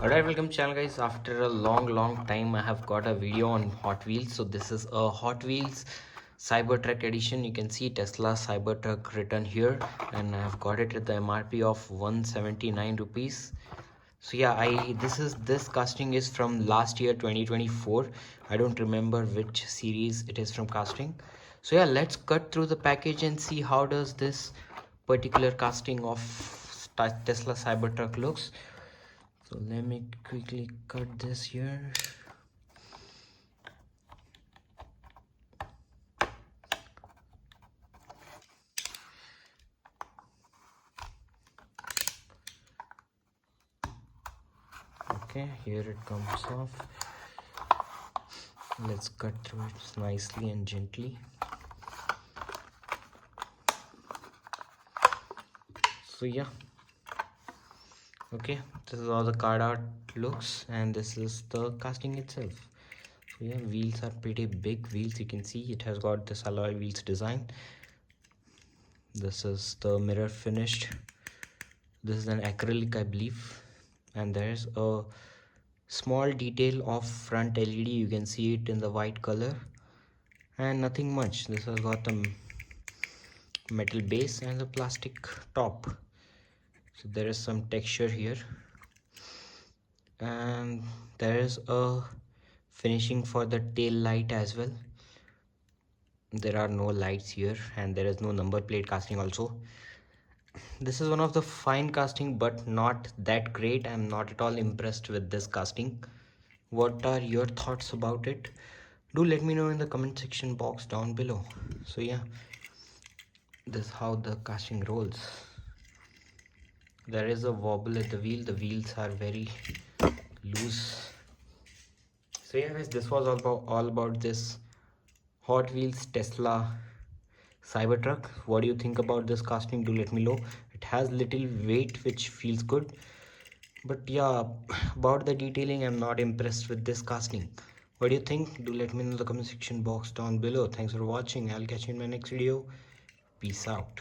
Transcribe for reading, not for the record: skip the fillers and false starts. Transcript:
Alright, welcome channel guys. After a long time I have got a video on Hot Wheels. So this is a Hot Wheels Cybertruck edition. You can see Tesla Cybertruck written here, and I have got it at the MRP of 179 rupees. So yeah, this casting is from last year 2024. I don't remember which series it is from casting. So yeah, let's cut through the package and see how does this particular casting of Tesla Cybertruck looks. So let me quickly cut this here. Okay, here it comes off. Let's cut through it nicely and gently. So yeah, okay, this is how the card art looks, and this is the casting itself. So yeah, wheels are pretty big wheels. You can see it has got this alloy wheels design. This is the mirror finished. This is an acrylic, I believe, and there's a small detail of front LED. You can see it in the white color, and nothing much. This has got a metal base and a plastic top. So there is some texture here, and there is a finishing for the tail light as well. There are no lights here, and there is no number plate casting also. This is one of the fine casting, but not that great. I'm not at all impressed with this casting. What are your thoughts about it? Do let me know in the comment section box down below. So yeah, this is how the casting rolls. There is a wobble at the wheel. The wheels are very loose. So yeah guys, this was all about this Hot Wheels Tesla Cybertruck. What do you think about this casting? Do let me know. It has little weight which feels good, but yeah, about the detailing I'm not impressed with this casting. What do you think? Do let me know in the comment section box down below. Thanks for watching. I'll catch you in my next video. Peace out.